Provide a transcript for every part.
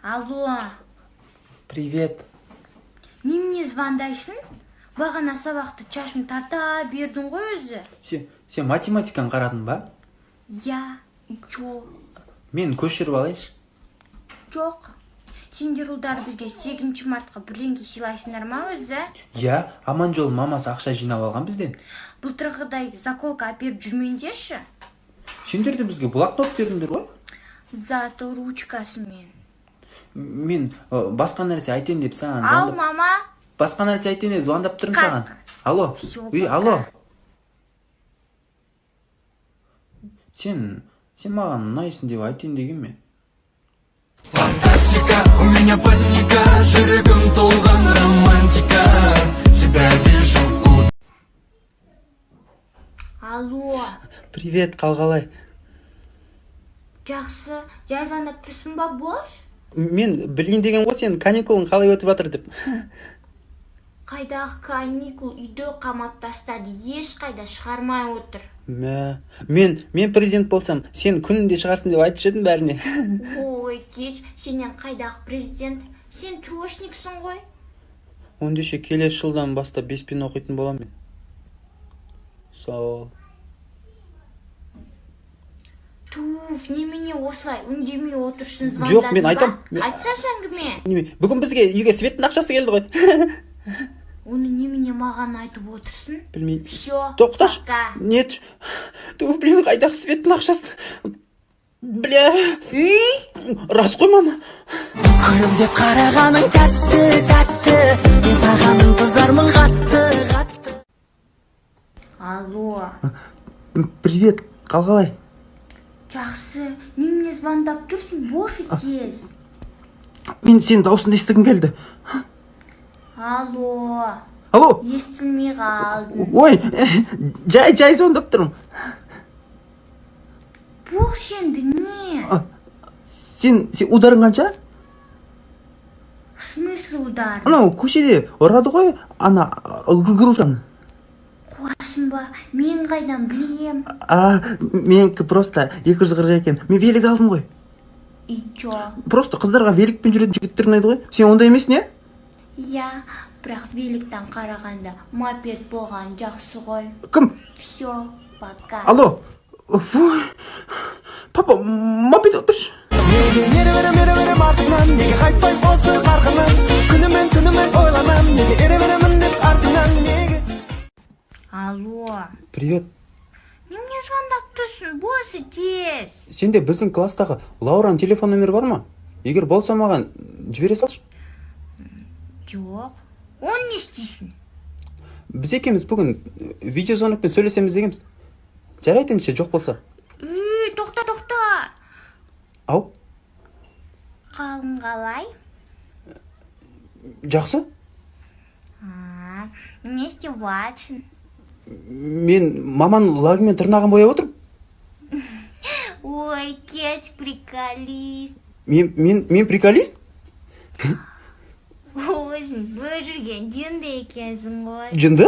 Алло. Привет. Немене звондайсың? Бағана сабақты чашым тарта бердің ғой өзі. Сен математиканы қарадың ба? Я, и чо? Мен көшіріп алайыншы. Жоқ. Сендер ұлдар бізге 8 мартқа бірдеңке сыйлайсыңдар ма өзі? Я, Аманжол мамасы ақша жинап алған бізден. Былтырғыдай заколка әперіп жүрмеңдерші. Сендер де бізге блокнот бердіңдер ғой? Зато ручкасымен. Мен басқа нәрсе айтайын деп саған Ал, мама. Басқа нәрсе айтайын деп звондап тұрмын саған. Казка. Алло. Всё, Үй, пока. алло. Сен маған ұнайсың деп айтайын деген мен. Фантастика, у меня паника, жүрегім толған романтика. Тебя вижу в клубе. Алло. Привет, қалғалай. Жақсы, жай звондап тұрсың ба, бош? Мен білейін деген ғой сен каникулың қалай өтіп жатыр деп. Қайдағы каникул, үйде қамап тастады, ешқайда шығармай отыр. Мен президент болсам, сен күнінде шығарсын деп айтып едім бәріне. Ой, кеш, сенен қайдағы президент? Сен трошниксің ғой. Ондеше келесі жылдан бастап 5 пен оқитын болам мен. Сол. Туф, немене осылай үндемей отыршын звондадың ба? Жоқ, мен айтам. Айтсашы әңгіме. Бүгін бізге үйге Светтің ақшасы келді ғой. Оны немене маған айтып отырсың? Білмеймін. Всё, Тоқташ. пока. Нет. Блин, қайдағы Светтің ақшасы? Бля. Рас қой, мама. Күлімдеп қарағаның тәтті, мен саған ынтызармын қатты. Алло. Привет, қалғалай. Жақсы, немене звондап тұрсың, бош тез. Мен сенің дауысыңды естігім келді. Алло. Алло. Естілмей қалдым. Ой, жай звондап тұрмын. Бош енді не? Сен ударың қанша? В смысле удар? Анау көшеде ұрады ғой, ана грушаны. Қуасың ба? Мен қайдан білем? Менікі просто 240 екен. Мен велик алдым ғой. И чо? Просто қыздарға великпен жүретін жігіттер ұнайды ғой. Сен ондай емес не? Я, бірақ великтен қарағанда мопед болған жақсы ғой. Кім? Всё, пока. Алло. Фуй. Папа, мопед отыршы. Неге артынан, неге қайтпай осы қарқынан, күнімен ойланам, неге ерем деп артынан, неге. Алло. Привет. Немене звондап тұрсың, босы тез. Сенде біздің класстағы Лаураның телефон номері бар ма? Егер болса маған жібере салшы. Жоқ. Он не істейсің? Біз екеміз бүгін видеозвонокпен сөйлесеміз дегенбіз. Жарайды ендеше жоқ болса. Тоқта. Ау? Қалың қалай? Жақсы? Не істеватсың? Мен маманың лагымен тырнағын бояп отырмын. Ой, кеш приколист. Мен приколист? Өзің бөр жүрген жынды екенсің ғой. Жынды?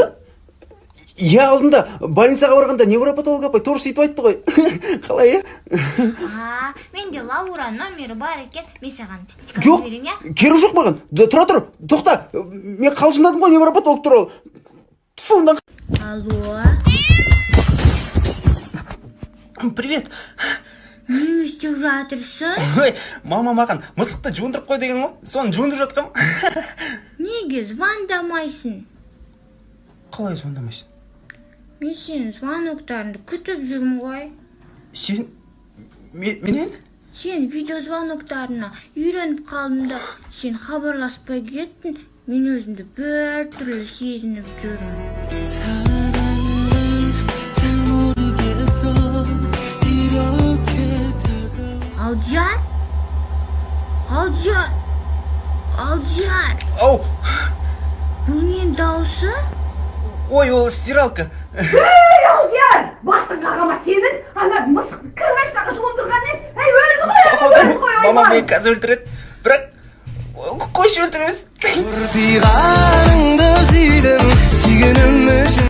Я алдында больницаға барғанда невропатолог апай тоже сөйтіп айтты ғой. Қалай, Менде Лаура номері бар екен, мен саған жоқ, керегі жоқ маған. Тұра, тоқта. Мен қалжыңдадым ғой невропатолог туралы. Тфу, Алло. Привет. Не істеп жатырсың? Ой, мама маған мысықты жуындырып қой деген ғой. Соны жуындырып жатқам. Неге звондамайсың? Қалай звондамайсың? Мен сенің звоноктарыңды күтіп жүрмін ғой. Сен менен? Сен видеозвоноктарына үйреніп қалдым да, сен хабарласпай кеттің, мен өзімді бір түрлі сезініп жүрмін. Алдияр! Ау! Бұл ненің дауысы? Ой, ол стиралка. Алдияр! Басың қағама сенің, ана мысық кірмаштағы жуындырған нес? Өлді ғой! Мама мені қазір өлтіреді. Бірақ қойшы өлтіреміз. Үрпиғаныңды сүйдім, сүйгенім үшін.